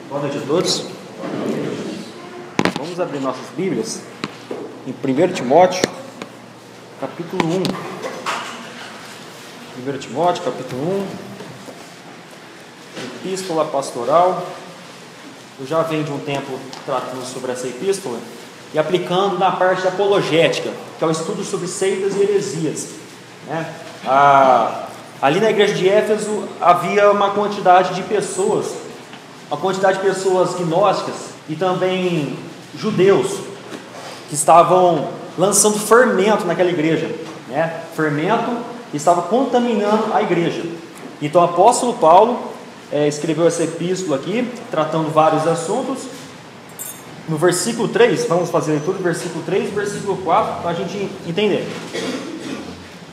Boa noite a todos. Vamos abrir nossas Bíblias em 1 Timóteo, capítulo 1. 1 Timóteo, capítulo 1, epístola pastoral. Eu já venho de um tempo tratando sobre essa epístola e aplicando na parte da apologética, que é o estudo sobre seitas e heresias, né? Ali na igreja de Éfeso havia uma quantidade de pessoas gnósticas e também judeus que estavam lançando fermento naquela igreja, né? Fermento que estava contaminando a igreja. Então o apóstolo Paulo escreveu essa epístola aqui, tratando vários assuntos. No versículo 3, vamos fazer a leitura do versículo 3 e versículo 4 para a gente entender.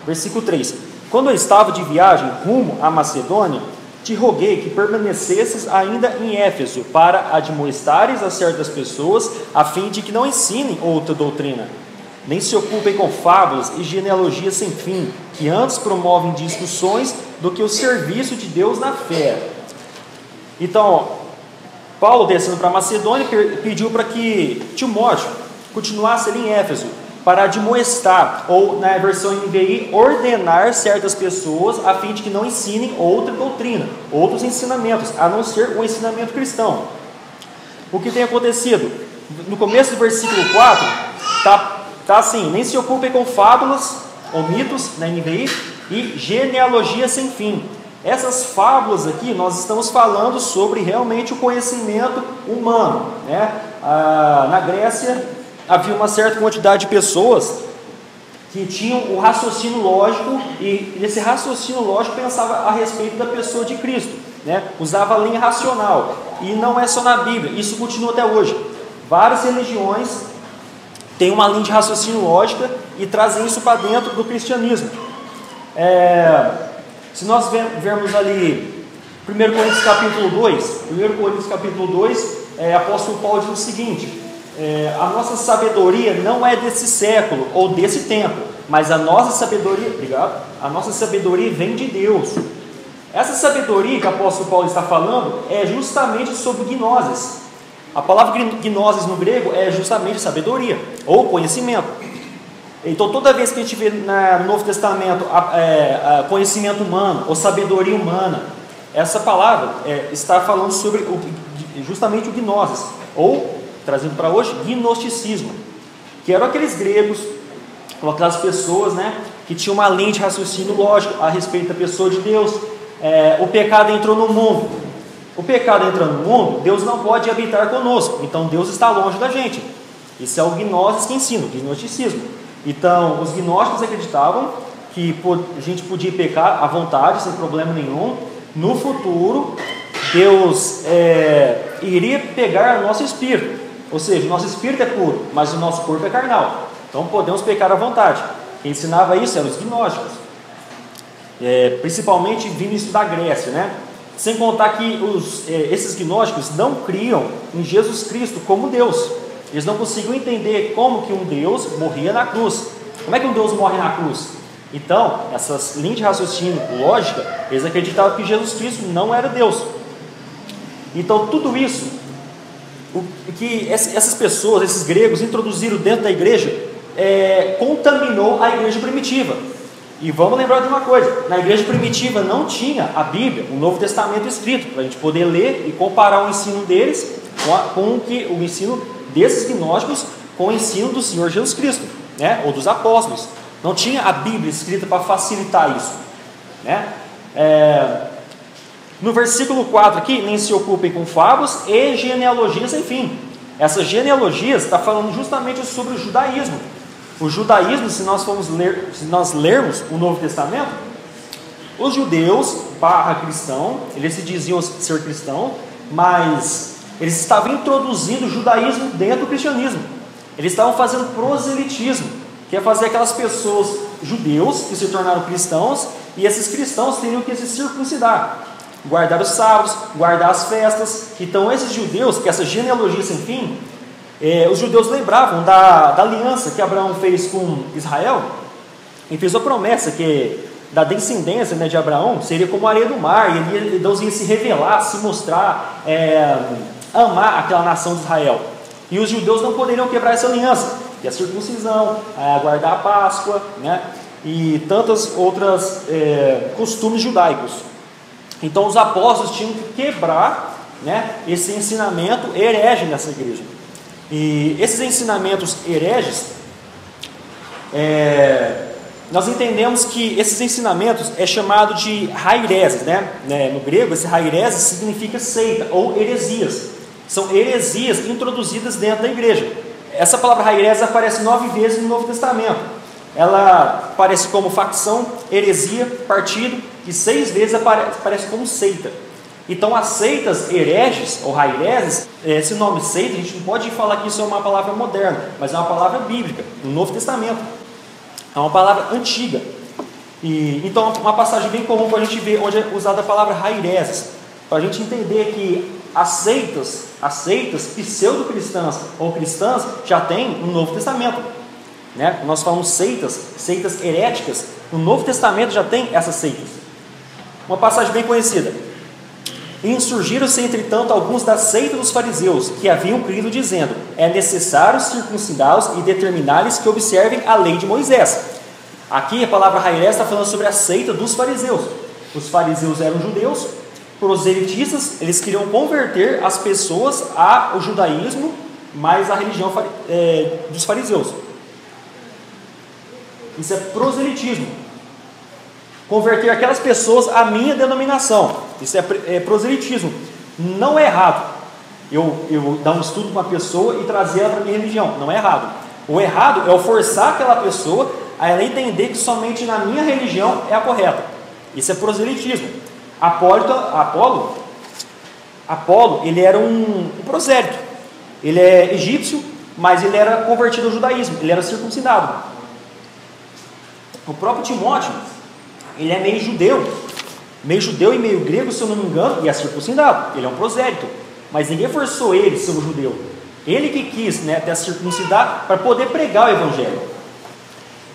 Versículo 3: Quando eu estava de viagem rumo à Macedônia, te roguei que permanecesses ainda em Éfeso, para admoestares a certas pessoas, a fim de que não ensinem outra doutrina, nem se ocupem com fábulas e genealogias sem fim, que antes promovem discussões do que o serviço de Deus na fé. Então, Paulo, descendo para a Macedônia, pediu para que Timóteo continuasse ali em Éfeso, para admoestar, ou na versão NVI, ordenar certas pessoas, a fim de que não ensinem outra doutrina, outros ensinamentos, a não ser o ensinamento cristão. O que tem acontecido? No começo do versículo 4, está assim: nem se ocupem com fábulas ou mitos, na NVI, e genealogia sem fim. Essas fábulas aqui, nós estamos falando sobre realmente o conhecimento humano, né? Na Grécia havia uma certa quantidade de pessoas que tinham o raciocínio lógico, e nesse raciocínio lógico pensava a respeito da pessoa de Cristo, né? Usava a linha racional, e não é só na Bíblia, isso continua até hoje. Várias religiões têm uma linha de raciocínio lógica e trazem isso para dentro do cristianismo. Se nós vermos ali 1 Coríntios capítulo 2, apóstolo Paulo diz o seguinte: a nossa sabedoria não é desse século ou desse tempo, mas a nossa sabedoria vem de Deus. Essa sabedoria que o apóstolo Paulo está falando é justamente sobre gnoses. A palavra gnoses no grego é justamente sabedoria ou conhecimento. Então toda vez que a gente vê no Novo Testamento conhecimento humano ou sabedoria humana, essa palavra está falando sobre justamente o gnoses, ou, trazendo para hoje, gnosticismo, que eram aqueles gregos, ou aquelas pessoas, né, que tinham uma linha de raciocínio lógico a respeito da pessoa de Deus. O pecado entrou no mundo. O pecado entrando no mundo, Deus não pode habitar conosco, então Deus está longe da gente. Isso é o gnosis que ensina, o gnosticismo. Então, os gnósticos acreditavam que a gente podia pecar à vontade, sem problema nenhum. No futuro, Deus iria pegar o nosso espírito. Ou seja, o nosso espírito é puro, mas o nosso corpo é carnal. Então, podemos pecar à vontade. Quem ensinava isso eram os gnósticos. Principalmente vindo isso da Grécia, né? Sem contar que esses gnósticos não criam em Jesus Cristo como Deus. Eles não conseguiam entender como que um Deus morria na cruz. Como é que um Deus morre na cruz? Então, essas linhas de raciocínio lógica, eles acreditavam que Jesus Cristo não era Deus. Então, tudo isso, que essas pessoas, esses gregos, introduziram dentro da igreja, contaminou a igreja primitiva. E vamos lembrar de uma coisa: na igreja primitiva não tinha a Bíblia, o Novo Testamento escrito, para a gente poder ler e comparar o ensino deles com o ensino desses gnósticos com o ensino do Senhor Jesus Cristo, né? Ou dos apóstolos. Não tinha a Bíblia escrita para facilitar isso, né? No versículo 4 aqui: nem se ocupem com fábulas e genealogias sem fim. Essas genealogias está falando justamente sobre o judaísmo. O judaísmo, se nós lermos o Novo Testamento, os judeus /cristão, eles se diziam ser cristãos, mas eles estavam introduzindo o judaísmo dentro do cristianismo. Eles estavam fazendo proselitismo, que é fazer aquelas pessoas judeus que se tornaram cristãos, e esses cristãos teriam que se circuncidar, guardar os sábados, guardar as festas. Então esses judeus, que essa genealogia sem fim, os judeus lembravam da aliança que Abraão fez com Israel, e fez a promessa que da descendência, né, de Abraão seria como a areia do mar, e Deus ia se revelar, se mostrar amar aquela nação de Israel. E os judeus não poderiam quebrar essa aliança, que é a circuncisão, guardar a Páscoa, né? E tantas outras costumes judaicos. Então os apóstolos tinham que quebrar, né, esse ensinamento herege nessa igreja. E esses ensinamentos hereges, nós entendemos que esses ensinamentos é chamado de haireses, né? No grego, esse haireses significa seita ou heresias. São heresias introduzidas dentro da igreja. Essa palavra haireses aparece 9 vezes no Novo Testamento. Ela aparece como facção, heresia, partido, e 6 vezes aparece como seita. Então as seitas hereges ou haireses, esse nome seita, a gente não pode falar que isso é uma palavra moderna, mas é uma palavra bíblica, no Novo Testamento. É uma palavra antiga. Então uma passagem bem comum para a gente ver onde é usada a palavra haireses, para a gente entender que as seitas pseudo-cristãs ou cristãs já tem no Novo Testamento, né? Nós falamos seitas heréticas, no Novo Testamento já tem essas seitas. Uma passagem bem conhecida: insurgiram-se entretanto alguns da seita dos fariseus, que haviam crido, dizendo: é necessário circuncidá-los e determinar-lhes que observem a lei de Moisés. Aqui a palavra hairés está falando sobre a seita dos fariseus. Os fariseus eram judeus proselitistas, eles queriam converter as pessoas ao judaísmo, mas à religião dos fariseus. Isso é proselitismo. Converter aquelas pessoas à minha denominação. Isso é proselitismo. Não é errado eu dar um estudo com uma pessoa e trazer ela para a minha religião. Não é errado. O errado é eu forçar aquela pessoa a ela entender que somente na minha religião é a correta. Isso é proselitismo. Apolo, ele era um prosélito. Ele é egípcio, mas ele era convertido ao judaísmo. Ele era circuncidado. O próprio Timóteo, ele é meio judeu e meio grego, se eu não me engano, e é circuncidado. Ele é um prosélito, mas ninguém forçou ele a ser um judeu. Ele que quis, né, ter circuncidado para poder pregar o evangelho.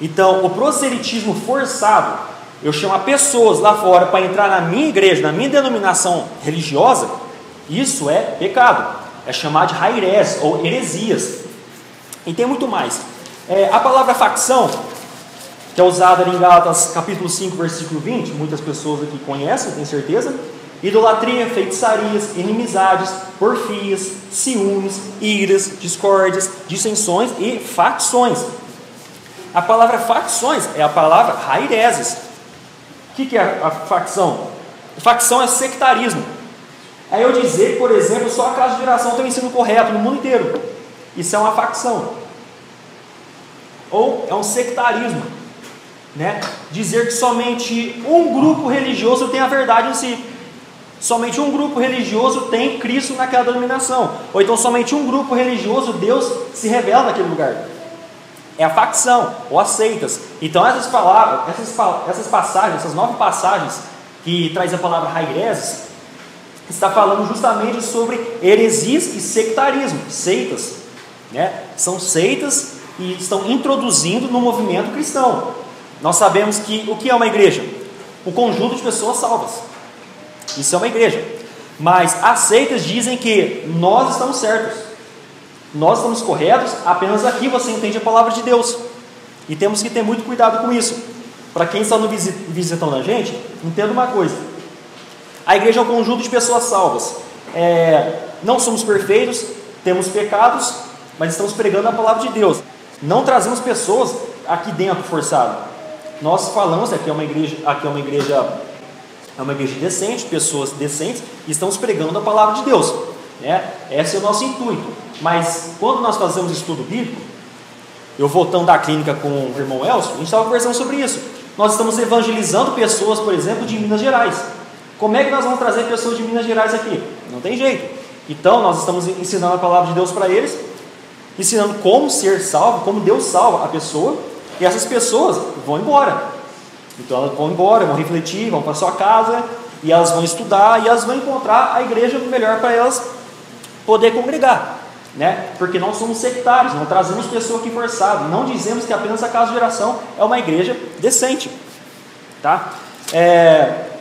Então, o proselitismo forçado, eu chamar pessoas lá fora para entrar na minha igreja, na minha denominação religiosa, isso é pecado. É chamado de hairés ou heresias. E tem muito mais. A palavra facção, que é usada em Gálatas capítulo 5, versículo 20, muitas pessoas aqui conhecem, tenho certeza. Idolatria, feitiçarias, inimizades, porfias, ciúmes, iras, discórdias, dissensões e facções. A palavra facções é a palavra haireses. O que é a facção? Facção é sectarismo. É eu dizer, por exemplo, só a casa de geração tem o ensino correto no mundo inteiro. Isso é uma facção. Ou é um sectarismo, né? Dizer que somente um grupo religioso tem a verdade em si. Somente um grupo religioso tem Cristo naquela denominação. Ou então somente um grupo religioso, Deus se revela naquele lugar. É a facção, ou as seitas. Então essas palavras, essas passagens, essas 9 passagens que traz a palavra haireses, está falando justamente sobre heresias e sectarismo, seitas, né? São seitas e estão introduzindo no movimento cristão. Nós sabemos que o que é uma igreja? O conjunto de pessoas salvas. Isso é uma igreja. Mas as seitas dizem que nós estamos certos. Nós estamos corretos, apenas aqui você entende a palavra de Deus. E temos que ter muito cuidado com isso. Para quem está visitando a gente, entenda uma coisa: a igreja é um conjunto de pessoas salvas. Não somos perfeitos, temos pecados, mas estamos pregando a palavra de Deus. Não trazemos pessoas aqui dentro forçado. Nós falamos aqui é uma igreja decente, pessoas decentes, e estamos pregando a palavra de Deus, né? Esse é o nosso intuito. Mas quando nós fazemos estudo bíblico, eu voltando da clínica com o irmão Elcio, a gente estava conversando sobre isso. Nós estamos evangelizando pessoas, por exemplo, de Minas Gerais. Como é que nós vamos trazer pessoas de Minas Gerais aqui? Não tem jeito. Então nós estamos ensinando a palavra de Deus para eles, ensinando como ser salvo, como Deus salva a pessoa, e essas pessoas vão embora. Então elas vão embora, vão refletir, vão para sua casa, e elas vão estudar, e elas vão encontrar a igreja melhor para elas poder congregar, né? Porque nós somos sectários, não trazemos pessoa aqui forçada, não dizemos que apenas a casa de geração é uma igreja decente, tá?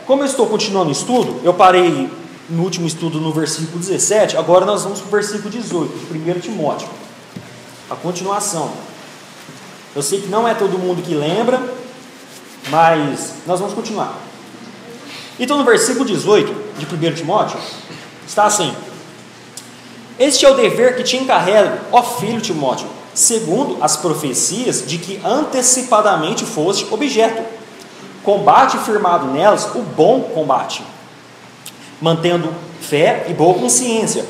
Como eu estou continuando o estudo, eu parei no último estudo no versículo 17, agora nós vamos para o versículo 18, de 1 Timóteo. A continuação. Eu sei que não é todo mundo que lembra, mas nós vamos continuar. Então, no versículo 18 de 1 Timóteo, está assim: este é o dever que te encarrego, ó filho Timóteo, segundo as profecias de que antecipadamente foste objeto. Combate firmado nelas o bom combate, mantendo fé e boa consciência,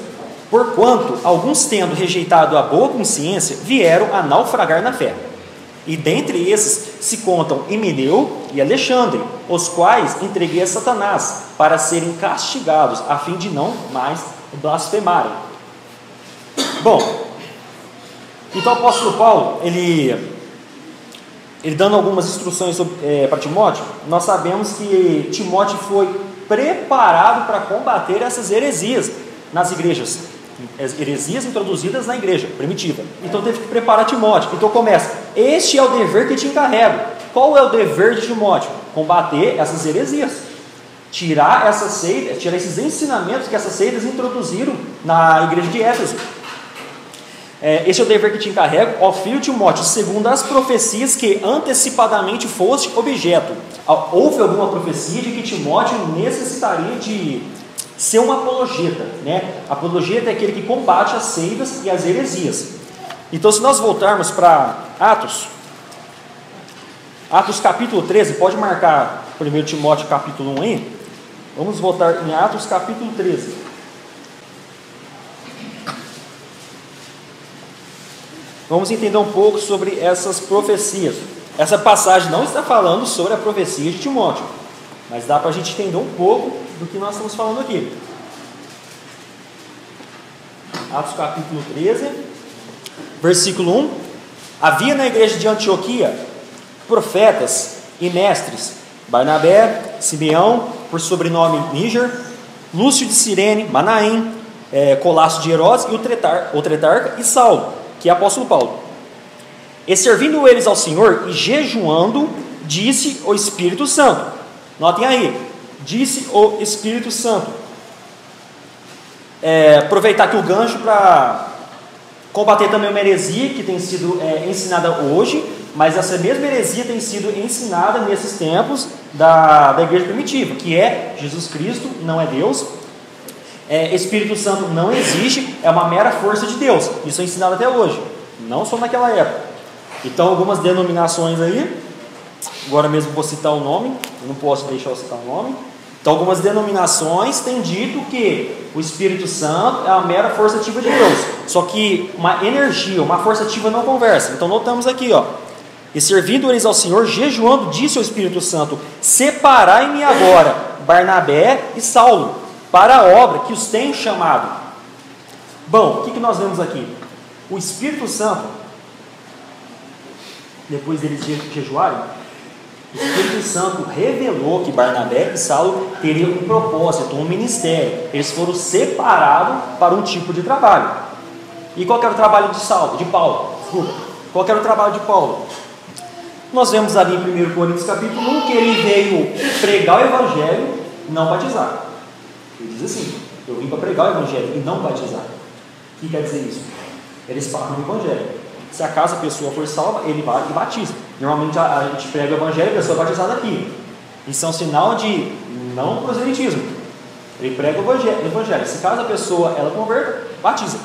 porquanto alguns, tendo rejeitado a boa consciência, vieram a naufragar na fé. E dentre esses se contam Himeneu e Alexandre, os quais entreguei a Satanás, para serem castigados, a fim de não mais blasfemarem. Bom, então o apóstolo Paulo, ele dando algumas instruções para Timóteo, nós sabemos que Timóteo foi preparado para combater essas heresias nas igrejas, as heresias introduzidas na igreja primitiva. Então teve que preparar Timóteo. Então começa: este é o dever que te encarrego. Qual é o dever de Timóteo? Combater essas heresias, tirar essas seitas, tirar esses ensinamentos que essas seitas introduziram na igreja de Éfeso. Este é o dever que te encarrego, ó filho Timóteo, segundo as profecias que antecipadamente foste objeto. Houve alguma profecia de que Timóteo necessitaria de ser um apologeta, né? Apologeta é aquele que combate as seitas e as heresias. Então, se nós voltarmos para Atos capítulo 13, pode marcar 1 Timóteo capítulo 1 aí. Vamos voltar em Atos capítulo 13. Vamos entender um pouco sobre essas profecias. Essa passagem não está falando sobre a profecia de Timóteo, mas dá para a gente entender um pouco do que nós estamos falando aqui. Atos capítulo 13, versículo 1. Havia na igreja de Antioquia profetas e mestres: Barnabé, Simeão, por sobrenome Níger, Lúcio de Cirene, Manaém, Colasso de Herodes e o Tretarca e Saulo, que é apóstolo Paulo. E servindo eles ao Senhor e jejuando, disse o Espírito Santo. Notem aí, disse o Espírito Santo. Aproveitar aqui o gancho para combater também uma heresia que tem sido ensinada hoje, mas essa mesma heresia tem sido ensinada nesses tempos da igreja primitiva, que é: Jesus Cristo não é Deus, Espírito Santo não existe, é uma mera força de Deus. Isso é ensinado até hoje, não só naquela época. Então, algumas denominações aí, agora mesmo vou citar o nome, eu não posso deixar eu citar o nome. Então, algumas denominações têm dito que o Espírito Santo é uma mera força ativa de Deus, só que uma energia, uma força ativa não conversa. Então, notamos aqui, ó: e servindo eles ao Senhor, jejuando, disse ao Espírito Santo: separai-me agora Barnabé e Saulo para a obra que os tenho chamado. Bom, o que nós vemos aqui? O Espírito Santo, depois deles jejuarem, o Espírito Santo revelou que Barnabé e Saulo teriam um propósito, um ministério. Eles foram separados para um tipo de trabalho. E qual era o trabalho de Paulo? Desculpa. Qual era o trabalho de Paulo? Nós vemos ali em 1 Coríntios capítulo 1 que ele veio pregar o Evangelho e não batizar. Ele diz assim: eu vim para pregar o Evangelho e não batizar. O que quer dizer isso? Eles falam do Evangelho. Se acaso a pessoa for salva, ele vai e batiza. Normalmente a gente prega o Evangelho e a pessoa é batizada aqui. Isso é um sinal de não proselitismo. Ele prega o Evangelho. Se caso a pessoa ela converta, batiza.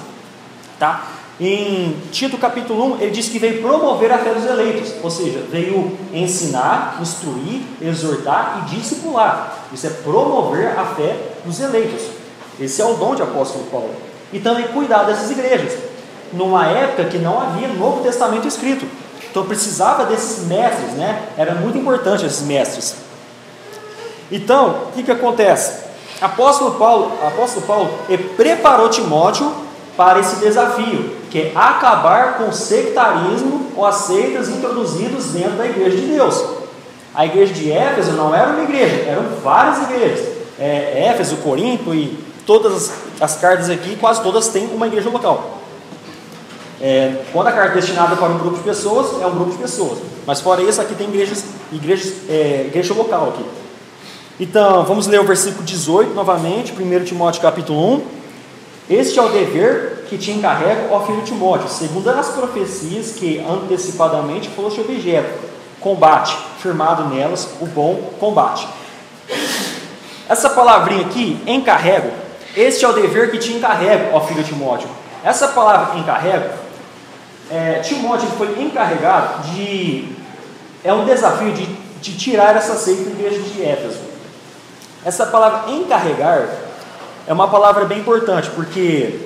Tá? Em Tito capítulo 1, ele diz que veio promover a fé dos eleitos. Ou seja, veio ensinar, instruir, exortar e discipular. Isso é promover a fé dos eleitos. Esse é o dom de apóstolo Paulo. E também cuidar dessas igrejas, numa época que não havia Novo Testamento escrito. Então precisava desses mestres, né? Era muito importante esses mestres. Então, o que acontece? Apóstolo Paulo preparou Timóteo para esse desafio, que é acabar com o sectarismo ou as seitas introduzidos dentro da igreja de Deus. A igreja de Éfeso não era uma igreja, eram várias igrejas. Éfeso, Corinto e todas as cartas aqui, quase todas têm uma igreja local. Quando a carta é destinada para um grupo de pessoas, é um grupo de pessoas. Mas fora isso, aqui tem igreja local aqui. Então, vamos ler o versículo 18 novamente, 1 Timóteo capítulo 1. Este é o dever que te encarrego, ó filho Timóteo, segundo as profecias que antecipadamente foste objeto, combate, firmado nelas o bom combate. Essa palavrinha aqui, encarrego, este é o dever que te encarrego, ó filho Timóteo. Essa palavra encarrego, Timóteo foi encarregado é um desafio de tirar essa seita da igreja de Éfeso. Essa palavra encarregar é uma palavra bem importante, porque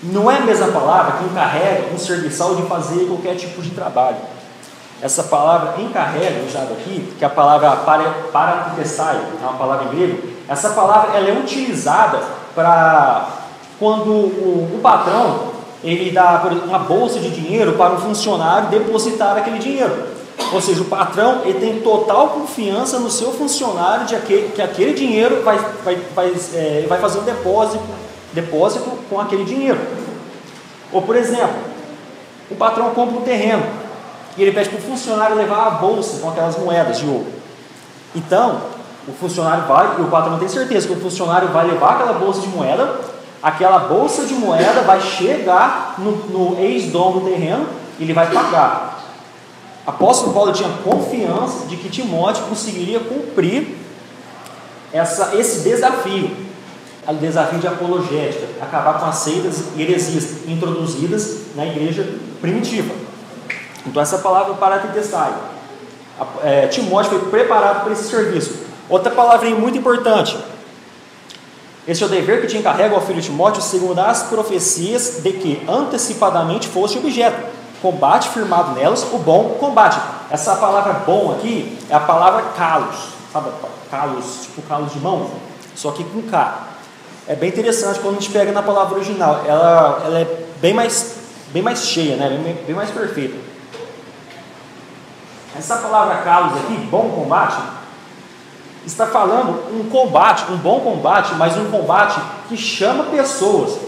não é a mesma palavra que encarrega um serviçal de fazer qualquer tipo de trabalho. Essa palavra encarrega, usada aqui, que é a palavra paratitestai, é uma palavra em grego, essa palavra ela é utilizada para quando o patrão ele dá uma bolsa de dinheiro para um funcionário depositar aquele dinheiro. Ou seja, o patrão ele tem total confiança no seu funcionário que aquele dinheiro vai fazer um depósito com aquele dinheiro. Ou, por exemplo, o patrão compra um terreno e ele pede para o funcionário levar a bolsa com aquelas moedas de ouro. Então, o funcionário vai, e o patrão tem certeza que o funcionário vai levar aquela bolsa de moeda, aquela bolsa de moeda vai chegar no ex-dono do terreno e ele vai pagar. Apóstolo Paulo tinha confiança de que Timóteo conseguiria cumprir esse desafio, o desafio de apologética, acabar com as seitas e heresias introduzidas na igreja primitiva. Então essa palavra paratitestai, Timóteo foi preparado para esse serviço. Outra palavrinha muito importante, este é o dever que te encarrega, ó filho Timóteo, segundo as profecias de que antecipadamente foste objeto, combate firmado nelas o bom combate. Essa palavra bom aqui é a palavra kalos, sabe? Kalos, tipo kalos de mão, só que com K. É bem interessante quando a gente pega na palavra original, ela é bem mais cheia, né? bem mais perfeita. Essa palavra kalos aqui, bom combate, está falando um bom combate, mas um combate que chama pessoas.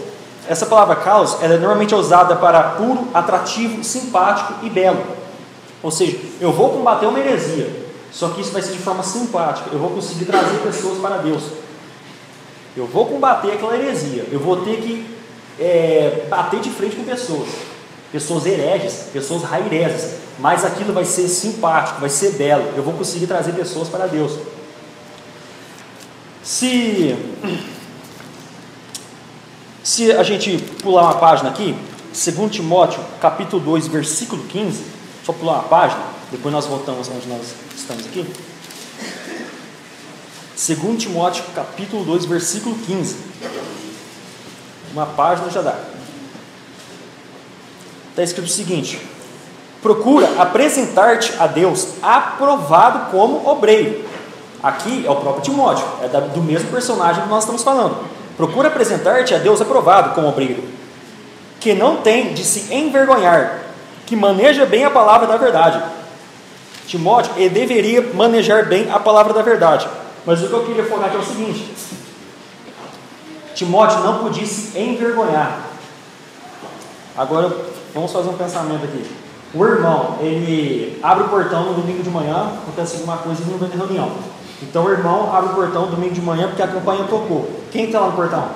Essa palavra kalos, ela é normalmente usada para puro, atrativo, simpático e belo. Ou seja, eu vou combater uma heresia, só que isso vai ser de forma simpática. Eu vou conseguir trazer pessoas para Deus. Eu vou combater aquela heresia. Eu vou ter que bater de frente com pessoas hereges, pessoas rairesas. Mas aquilo vai ser simpático, vai ser belo. Eu vou conseguir trazer pessoas para Deus. Se a gente pular uma página aqui, 2 Timóteo, capítulo 2, versículo 15, só pular uma página, depois nós voltamos onde nós estamos aqui. 2 Timóteo, capítulo 2, versículo 15. Uma página já dá. Está escrito o seguinte: procura apresentar-te a Deus aprovado como obreiro. Aqui é o próprio Timóteo, é do mesmo personagem que nós estamos falando. Procura apresentar-te a Deus aprovado como obreiro, que não tem de se envergonhar, que maneja bem a palavra da verdade. Timóteo, ele deveria manejar bem a palavra da verdade. Mas o que eu queria focar aqui é o seguinte: Timóteo não podia se envergonhar. Agora, vamos fazer um pensamento aqui. O irmão, ele abre o portão no domingo de manhã, acontece alguma coisa e não vai ter reunião. Então o irmão abre o portão domingo de manhã porque a campanha tocou. Quem está lá no portão?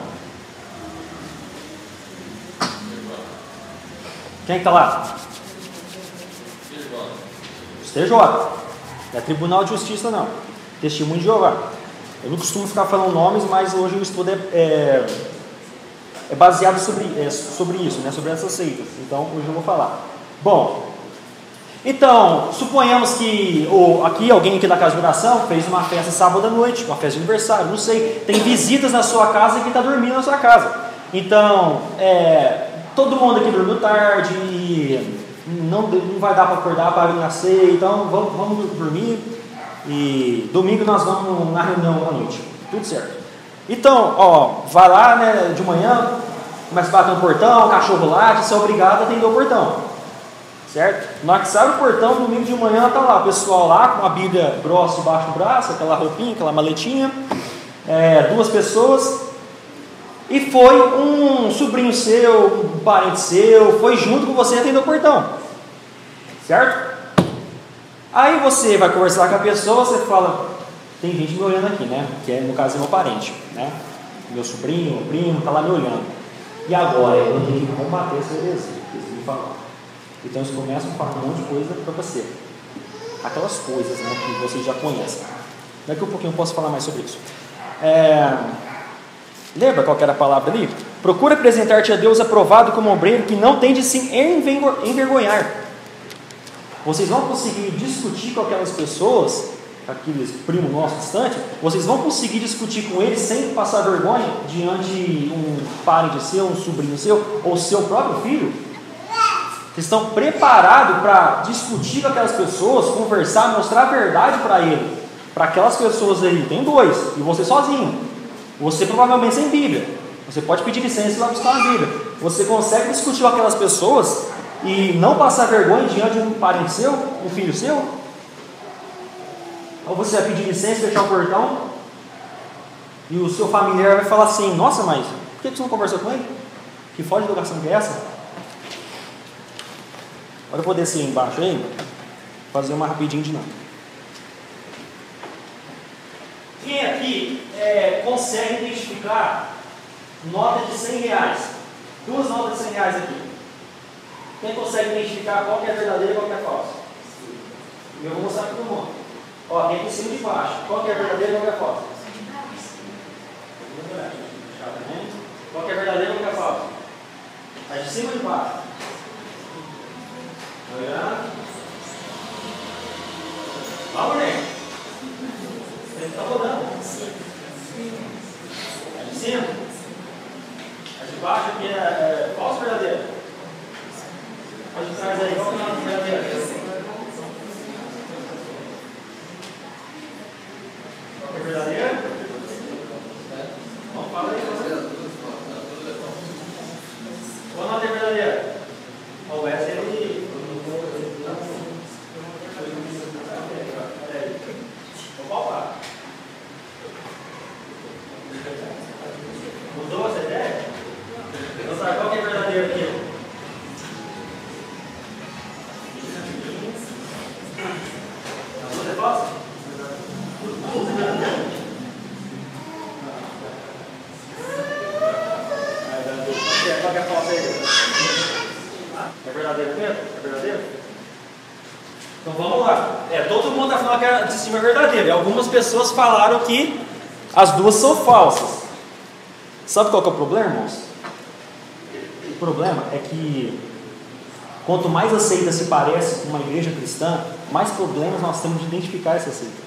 Quem está lá? TJ. Não é Tribunal de Justiça não. Testemunho de Jeová. Eu não costumo ficar falando nomes, mas hoje o estudo é baseado sobre isso, né? Sobre essas seitas. Então hoje eu vou falar. Bom, então, suponhamos que alguém aqui da casa de oração fez uma festa sábado à noite, uma festa de aniversário, não sei, tem visitas na sua casa e quem está dormindo na sua casa. Então, todo mundo aqui dormiu tarde e não vai dar para acordar para vir na ceia, então vamos dormir e domingo nós vamos na reunião à noite, tudo certo. Então, vai lá, né, de manhã, começa a bater no portão, o cachorro late, você é obrigado a atender o portão. Certo? Na hora que sai o portão, domingo de manhã, está lá o pessoal lá com a Bíblia grossa debaixo do braço, aquela roupinha, aquela maletinha, 2 pessoas, e foi um sobrinho seu, um parente seu, foi junto com você atender o portão, certo? Aí você vai conversar com a pessoa, você fala, tem gente me olhando aqui, né? Que no caso é meu parente, né? Meu sobrinho, meu primo, está lá me olhando. E agora eu tenho que combater essa heresia que eles me falaram. Então eles começam a falar um monte de coisa para você. Aquelas coisas, né, que vocês já conhecem. Daqui a pouquinho eu posso falar mais sobre isso. Lembra qual que era a palavra ali? Procura apresentar-te a Deus aprovado como obreiro que não tem de se envergonhar. Vocês vão conseguir discutir com aquelas pessoas, aqueles primos nossos distantes, vocês vão conseguir discutir com eles sem passar vergonha diante de um parente seu, um sobrinho seu, ou seu próprio filho? Vocês estão preparados para discutir com aquelas pessoas, conversar, mostrar a verdade para ele. Para aquelas pessoas aí, tem dois, e você sozinho. Você provavelmente sem Bíblia. Você pode pedir licença e lá buscar uma Bíblia. Você consegue discutir com aquelas pessoas e não passar vergonha diante de um parente seu, um filho seu? Ou você vai pedir licença, fechar o portão e o seu familiar vai falar assim: nossa, mas por que você não conversou com ele? Que foda de educação que é essa? Agora eu vou descer aí embaixo aí, fazer uma rapidinho de novo. Quem aqui consegue identificar nota de R$100? Duas notas de R$100 aqui. Quem consegue identificar qual que é verdadeira e qual que é falsa? Eu vou mostrar para todo mundo. Ó, tem aqui em cima e de baixo. Qual que é verdadeira e qual que é falsa? Qual que é verdadeira e qual que é falsa? Tá de cima e de baixo. Tá olhando? Vamos, gente. Ele está rodando. É de cima. É de baixo aqui é falso ou verdadeiro? Pode trás aí, qual que é o nome verdadeiro? Qual que é verdadeiro? Vamos falar aí você. Qual nota é verdadeira? O S ele. Vou palpar. Mudou essa ideia? Então sabe qual que é verdadeiro aqui? A luz é falsa? Tudo é verdadeiro? Qual que é a falsa aí? É verdadeiro mesmo? É verdadeiro? Então vamos lá. Todo mundo está falando que a de cima é verdadeira. E algumas pessoas falaram que as duas são falsas. Sabe qual que é o problema, irmãos? O problema é que quanto mais a seita se parece com uma igreja cristã, mais problemas nós temos de identificar essa seita.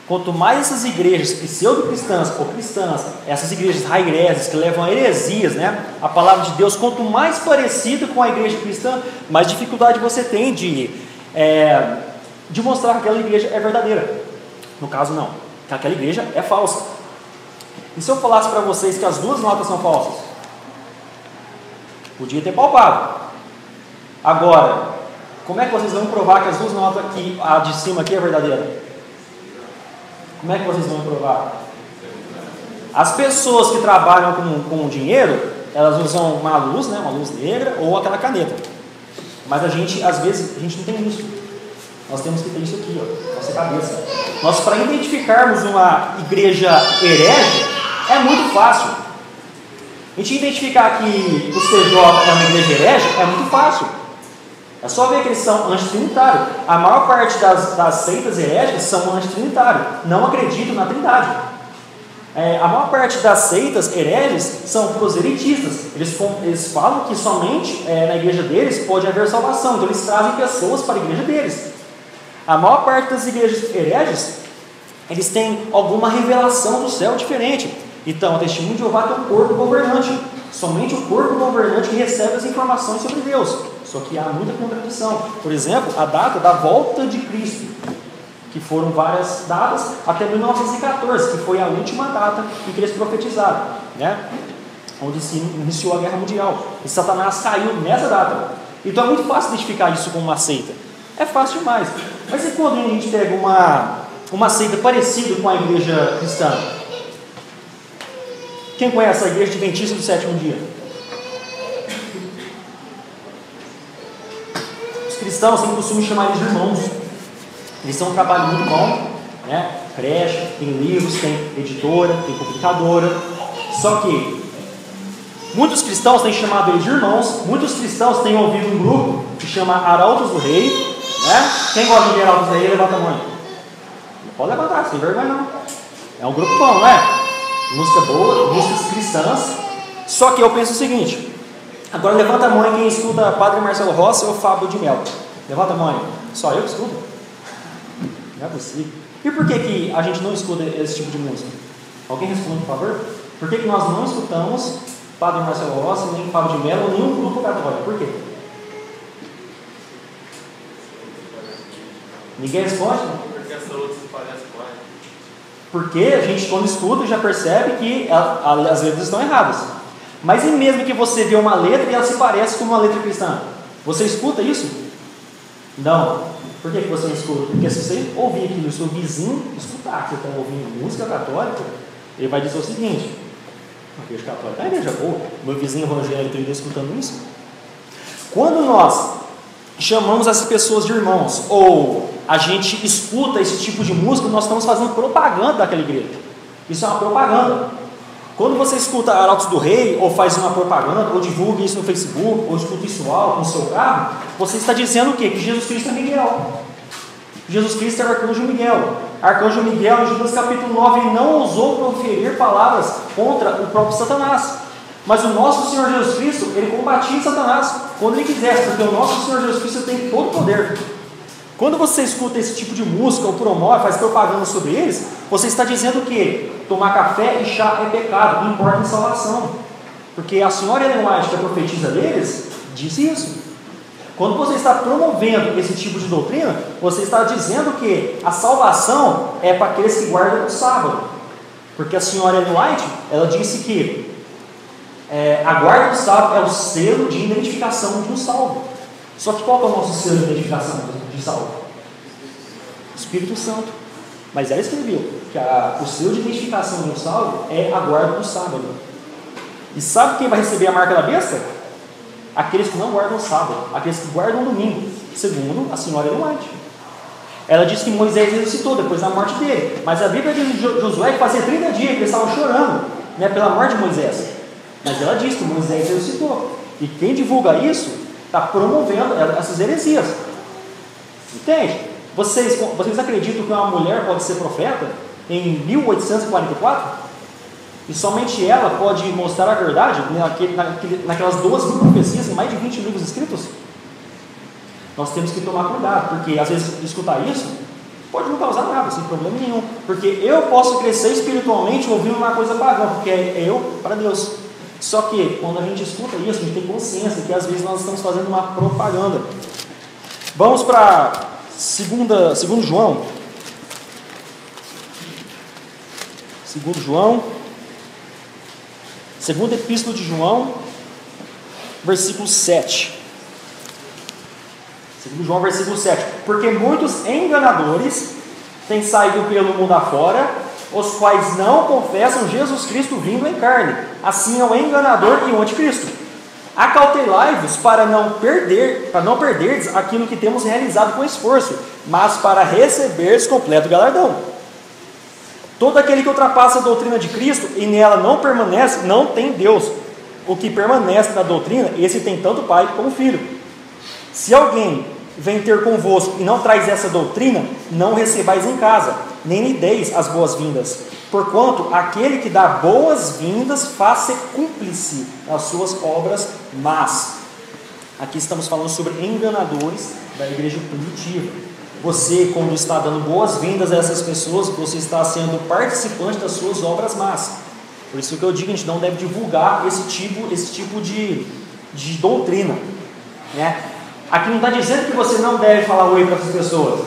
Quanto mais essas igrejas pseudo-cristãs ou cristãs, essas igrejas raireses que levam a heresias, né? A palavra de Deus, quanto mais parecido com a igreja cristã, mais dificuldade você tem de mostrar que aquela igreja é verdadeira. No caso não, que aquela igreja é falsa. E se eu falasse para vocês que as duas notas são falsas? Podia ter palpado. Agora, como é que vocês vão provar que as duas notas aqui, a de cima aqui é verdadeira? Como é que vocês vão provar? As pessoas que trabalham com dinheiro, elas usam uma luz, né, uma luz negra ou aquela caneta. Mas a gente, às vezes, a gente não tem isso. Nós temos que ter isso aqui, ó, nossa cabeça. Nós, para identificarmos uma igreja herege, é muito fácil. A gente identificar que o CJ é uma igreja herege é muito fácil. É só ver que eles são antitrinitários. A maior parte das seitas heréticas são antitrinitários. Não acreditam na trindade. A maior parte das seitas hereges são proselitistas. Eles falam que somente na igreja deles pode haver salvação. Então eles trazem pessoas para a igreja deles. A maior parte das igrejas hereges, eles têm alguma revelação do céu diferente. Então, o testemunho de Jeová tem um corpo governante. Somente o corpo governante que recebe as informações sobre Deus. Só que há muita contradição. Por exemplo, a data da volta de Cristo, que foram várias datas, até 1914, que foi a última data em que eles profetizaram, né? Onde se iniciou a Guerra Mundial. E Satanás caiu nessa data. Então é muito fácil identificar isso como uma seita. É fácil demais. Mas e quando a gente pega uma seita parecida com a igreja cristã? Quem conhece a igreja adventista do sétimo dia? Os cristãos têm o costume de chamar eles de irmãos. Eles têm um trabalho muito bom, né? creche, tem livros, tem editora, tem publicadora. Só que muitos cristãos têm chamado eles de irmãos, muitos cristãos têm ouvido um grupo que chama Arautos do Rei, né? Quem gosta de Arautos do Rei, levanta a mão. Não pode levantar, sem vergonha não. É um grupo bom, não é? Música boa, músicas cristãs. Só que eu penso o seguinte, agora levanta a mão quem escuta Padre Marcelo Rossi ou Fábio de Mello. Levanta a mão. Só eu que escuto? Não é possível. E por que a gente não escuta esse tipo de música? Alguém responde, por favor? Por que nós não escutamos Padre Marcelo Rossi, nem Fábio de Mello, nem um grupo católico? Por quê? Ninguém responde? Porque essa outra se parece com ela. Porque a gente, quando escuta, já percebe que as letras estão erradas. Mas e mesmo que você vê uma letra e ela se parece com uma letra cristã? Você escuta isso? Não. Por que você não escuta? Porque se você ouvir aquilo, o seu vizinho escutar que você está ouvindo música católica, ele vai dizer o seguinte: a igreja católica é a igreja boa, meu vizinho evangélico está escutando isso. Quando nós chamamos as pessoas de irmãos, ou a gente escuta esse tipo de música, nós estamos fazendo propaganda daquela igreja. Isso é uma propaganda. Quando você escuta Arautos do Rei, ou faz uma propaganda, ou divulga isso no Facebook, ou escuta isso alto no seu carro, você está dizendo o quê? Que Jesus Cristo é Miguel. Jesus Cristo é o Arcanjo Miguel. Arcanjo Miguel, em Judas capítulo 9, não ousou proferir palavras contra o próprio Satanás. Mas o nosso Senhor Jesus Cristo, ele combatia Satanás quando ele quisesse, porque o nosso Senhor Jesus Cristo tem todo o poder. Quando você escuta esse tipo de música, ou promove, faz propaganda sobre eles, você está dizendo que tomar café e chá é pecado, não importa em salvação. Porque a senhora Ellen White, que é a profetisa deles, disse isso. Quando você está promovendo esse tipo de doutrina, você está dizendo que a salvação é para aqueles que guardam o sábado. Porque a senhora Ellen White, ela disse que a guarda do sábado é o selo de identificação de um salvo. Só que qual é o nosso selo de identificação de salvo? Espírito Santo. Mas ela escreveu que o selo de identificação de um salvo é a guarda do sábado. E sabe quem vai receber a marca da besta? Aqueles que não guardam o sábado, aqueles que guardam o domingo, segundo a senhora Ellen White. Ela disse que Moisés ressuscitou depois da morte dele, mas a Bíblia diz em Josué que fazia 30 dias que eles estavam chorando, né, pela morte de Moisés. Mas ela diz que Moisés ressuscitou. E quem divulga isso está promovendo essas heresias. Entende? Vocês acreditam que uma mulher pode ser profeta em 1844? E somente ela pode mostrar a verdade naquelas 12.000 profecias, em mais de 20 livros escritos? Nós temos que tomar cuidado, porque às vezes escutar isso pode não causar nada, sem problema nenhum. Porque eu posso crescer espiritualmente ouvindo uma coisa pagã, porque é eu para Deus. Só que quando a gente escuta isso, a gente tem consciência que às vezes nós estamos fazendo uma propaganda. Vamos para 2 João. 2 João. Segunda Epístola de João, versículo 7. 2 João, versículo 7. Porque muitos enganadores têm saído pelo mundo afora, os quais não confessam Jesus Cristo vindo em carne. Assim é o enganador e o anticristo. Acautelai-vos para não perderdes aquilo que temos realizado com esforço, mas para receberes completo galardão. Todo aquele que ultrapassa a doutrina de Cristo e nela não permanece, não tem Deus. O que permanece na doutrina, esse tem tanto Pai como Filho. Se alguém vem ter convosco e não traz essa doutrina, não recebais em casa, nem lhe deis as boas-vindas. Porquanto aquele que dá boas-vindas faz ser cúmplice das suas obras más. Aqui estamos falando sobre enganadores da igreja primitiva. Você, quando está dando boas-vindas a essas pessoas, você está sendo participante das suas obras más. Por isso que eu digo, a gente não deve divulgar esse tipo de doutrina, né? Aqui não está dizendo que você não deve falar oi para essas pessoas.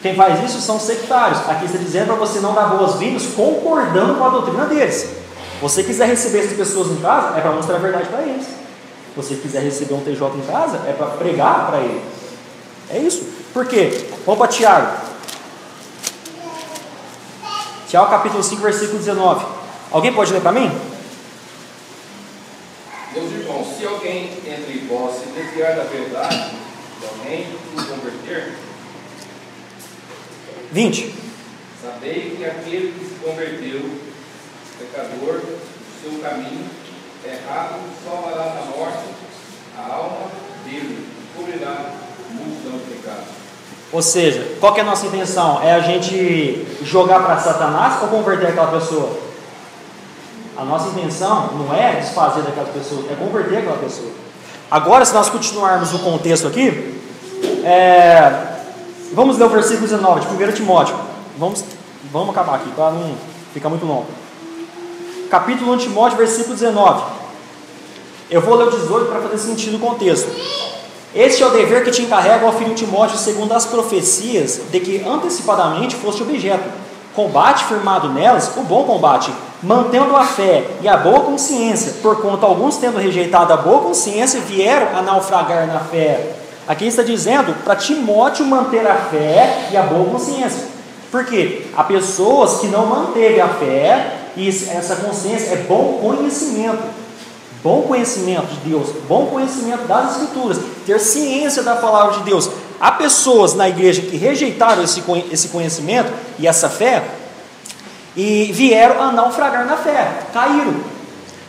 Quem faz isso são sectários. Aqui está dizendo para você não dar boas-vindas concordando com a doutrina deles. Se você quiser receber essas pessoas em casa, é para mostrar a verdade para eles. Se você quiser receber um TJ em casa, é para pregar para ele. É isso. Por quê? Vamos para Tiago. Tiago capítulo 5, versículo 19. Alguém pode ler para mim? Meus irmãos, se alguém entre vós se desviar da verdade, também o converter. 20. Sabei que aquele que se converteu, pecador, do seu caminho errado, salvará da morte a alma dele, e cobrirá multidão de pecados. Ou seja, qual que é a nossa intenção? É a gente jogar para Satanás ou converter aquela pessoa? A nossa intenção não é desfazer daquela pessoa, é converter aquela pessoa. Agora, se nós continuarmos o contexto aqui, vamos ler o versículo 19 de 1 Timóteo. Vamos acabar aqui, para não ficar muito longo. Capítulo 1 de Timóteo, versículo 19. Eu vou ler o 18 para fazer sentido o contexto. Este é o dever que te encarrega, ó filho Timóteo, segundo as profecias, de que antecipadamente foste objeto. Combate firmado nelas o bom combate, mantendo a fé e a boa consciência, porquanto alguns, tendo rejeitado a boa consciência, vieram a naufragar na fé. Aqui está dizendo para Timóteo manter a fé e a boa consciência. Por quê? Há pessoas que não manteve a fé, e essa consciência é bom conhecimento. Bom conhecimento de Deus, bom conhecimento das Escrituras, ter ciência da palavra de Deus. Há pessoas na igreja que rejeitaram esse conhecimento e essa fé e vieram a naufragar na fé, caíram.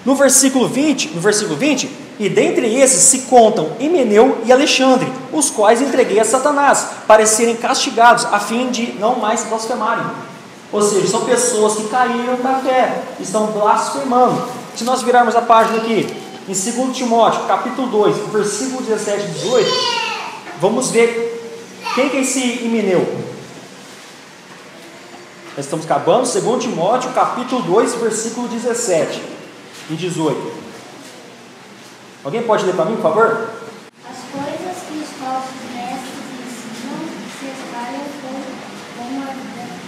No versículo 20, e dentre esses se contam Himeneu e Alexandre, os quais entreguei a Satanás, para serem castigados, a fim de não mais blasfemarem. Ou seja, são pessoas que caíram da fé, estão blasfemando. Se nós virarmos a página aqui, em 2 Timóteo, capítulo 2, versículo 17 e 18, vamos ver quem que é esse Himeneu. Nós estamos acabando, 2 Timóteo, capítulo 2, versículo 17 e 18. Alguém pode ler para mim, por favor? As coisas que os falsos mestres ensinam se espalham como a gangrena.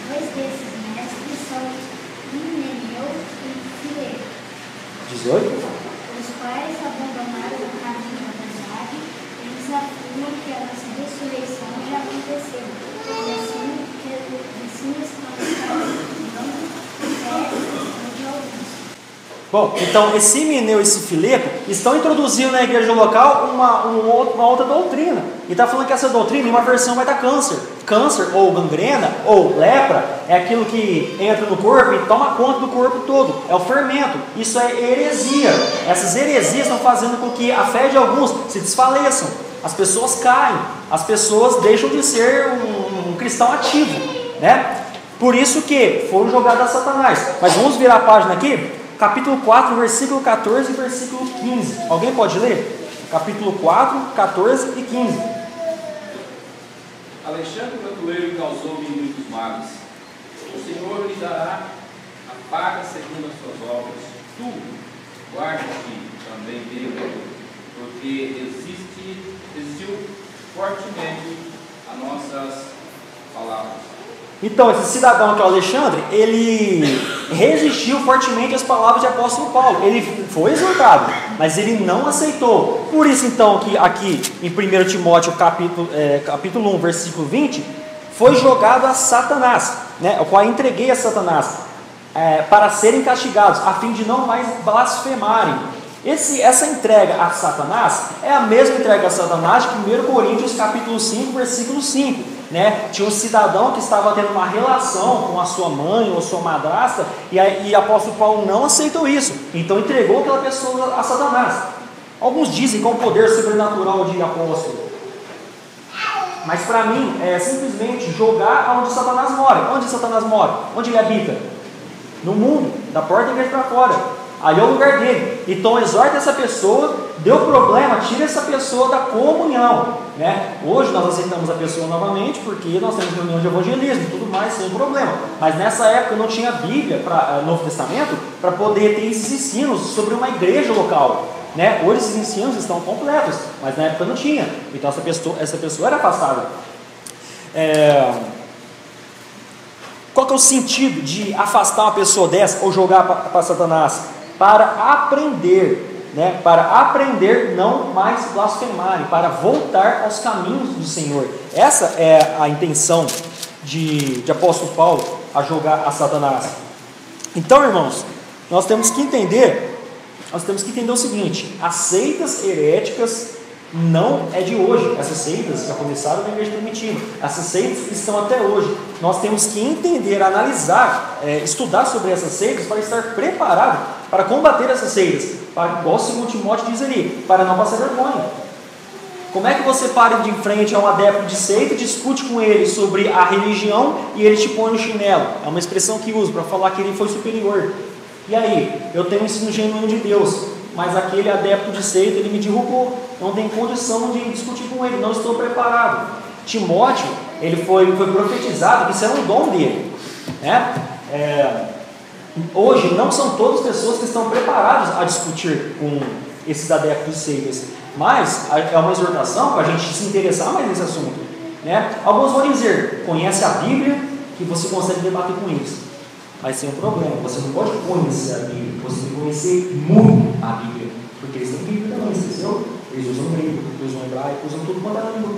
Dois desses mestres são Himeneu e Fileto, 18. os quais abandonaram o caminho da verdade. Eles afirmam que a nossa ressurreição já aconteceu, e assim estão dando fé de alguns. Bom, então esse Himeneu e esse Fileto estão introduzindo na igreja local uma outra doutrina. E está falando que essa doutrina, em uma versão, vai dar câncer. Câncer, ou gangrena, ou lepra, é aquilo que entra no corpo e toma conta do corpo todo. É o fermento. Isso é heresia. Essas heresias estão fazendo com que a fé de alguns se desfaleçam. As pessoas caem. As pessoas deixam de ser um cristão ativo, né? Por isso que foram jogados a Satanás. Mas vamos virar a página aqui. Capítulo 4, versículo 14 e versículo 15. Alguém pode ler? Capítulo 4, 14 e 15. Alexandre o Brasileiro causou-me muitos males. O Senhor lhe dará a paga segundo as suas obras. Tu, guarda-te também dele, porque existiu fortemente as nossas palavras. Então, esse cidadão que é o Alexandre, ele resistiu fortemente às palavras de apóstolo Paulo. Ele foi exortado, mas ele não aceitou. Por isso, então, que aqui em 1 Timóteo capítulo 1, versículo 20, foi jogado a Satanás, né, o qual entreguei a Satanás, para serem castigados, a fim de não mais blasfemarem. Essa entrega a Satanás é a mesma entrega a Satanás de 1 Coríntios capítulo 5, versículo 5. Né? Tinha um cidadão que estava tendo uma relação com a sua mãe ou sua madrasta, e o apóstolo Paulo não aceitou isso, então entregou aquela pessoa a Satanás. Alguns dizem que é um poder sobrenatural de apóstolo, mas para mim é simplesmente jogar onde Satanás mora. Onde Satanás mora? Onde ele habita? No mundo, da porta da igreja para fora. Ali é o lugar dele. Então exorta essa pessoa, deu problema, tira essa pessoa da comunhão, né? Hoje nós aceitamos a pessoa novamente, porque nós temos reunião de evangelismo e tudo mais, sem problema. Mas nessa época não tinha Bíblia, Novo Testamento, para poder ter esses ensinos sobre uma igreja local, né? Hoje esses ensinos estão completos, mas na época não tinha. Então essa pessoa era afastada. Qual que é o sentido de afastar uma pessoa dessa ou jogar para Satanás? Para aprender, né? Para aprender não mais blasfemarem, para voltar aos caminhos do Senhor. Essa é a intenção de apóstolo Paulo a jogar a Satanás. Então, irmãos, nós temos que entender o seguinte: as seitas heréticas não é de hoje. Essas seitas já começaram na igreja primitiva. Essas seitas estão até hoje. Nós temos que entender, analisar, estudar sobre essas seitas para estar preparado para combater essas seitas. Para, igual o 2 Timóteo diz ali, para não passar vergonha. Como é que você para de frente a um adepto de seita e discute com ele sobre a religião e ele te põe no chinelo? É uma expressão que usa para falar que ele foi superior. E aí, eu tenho um ensino genuíno de Deus, mas aquele adepto de seita, ele me derrubou. Não tem condição de discutir com ele, não estou preparado. Timóteo, ele foi profetizado que isso era um dom dele, né? Hoje, não são todas as pessoas que estão preparadas a discutir com esses adeptos de seitas, mas é uma exortação para a gente se interessar mais nesse assunto, né? Alguns vão dizer, conhece a Bíblia, que você consegue debater com eles. Mas tem um problema, você não pode conhecer a Bíblia, você tem que conhecer muito a Bíblia, porque eles têm Bíblia também, esqueceu? Eles usam grego, usam hebraico, usam tudo quanto é língua,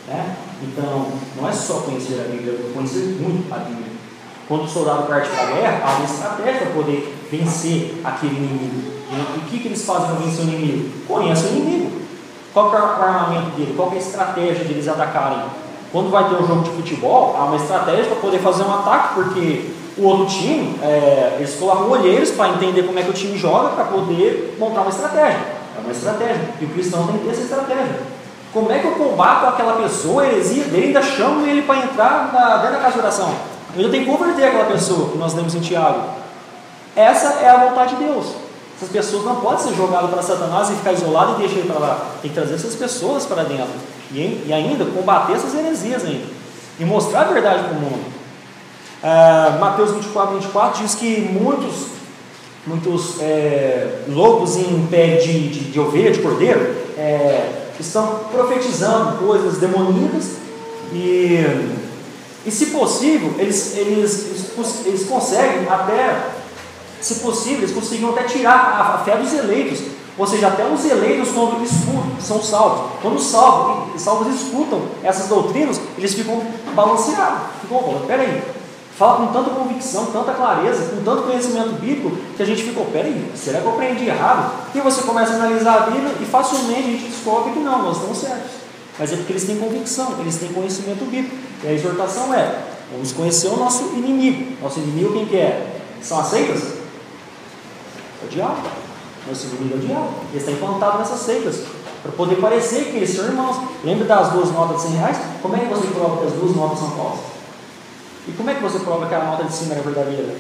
né? Então, não é só conhecer a Bíblia, é conhecer muito a Bíblia. Quando o soldado parte para a guerra, há uma estratégia para poder vencer aquele inimigo. E o que eles fazem para vencer o inimigo? Conhecem o inimigo. Qual é o armamento dele? Qual é a estratégia deles atacarem? Quando vai ter um jogo de futebol, há uma estratégia para poder fazer um ataque, porque o outro time, eles colocam olheiros para entender como é que o time joga, para poder montar uma estratégia. É uma estratégia. E o cristão tem que ter essa estratégia. Como é que eu combato aquela pessoa, a heresia dele, ainda chamo ele para entrar dentro da casa de oração? Eu ainda tenho que converter aquela pessoa, que nós lemos em Tiago. Essa é a vontade de Deus. Essas pessoas não podem ser jogadas para Satanás e ficar isolado e deixar ele para lá. Tem que trazer essas pessoas para dentro. E ainda combater essas heresias ainda. E mostrar a verdade para o mundo. Mateus 24 diz que muitos lobos em pé de ovelha, de cordeiro, estão profetizando coisas demoníacas e se possível, eles conseguem até, se possível, eles conseguiam até tirar a fé dos eleitos. Ou seja, até os eleitos, quando escutam, são salvos. Quando os salvos escutam essas doutrinas, eles ficam balanceados. Ficam falando, peraí, fala com tanta convicção, tanta clareza, com tanto conhecimento bíblico, que a gente ficou, peraí, será que eu aprendi errado? E você começa a analisar a Bíblia e facilmente a gente descobre que não, nós estamos certos. Mas é porque eles têm convicção, eles têm conhecimento bíblico. E a exortação vamos conhecer o nosso inimigo. Nosso inimigo quem que é? São as seitas? É o diabo. Nosso inimigo é o diabo. Ele está implantado nessas seitas, para poder parecer que eles são irmãos. Lembra das 2 notas de R$100? Como é que você prova que as 2 notas são falsas? E como é que você prova que a nota de cima era verdadeira?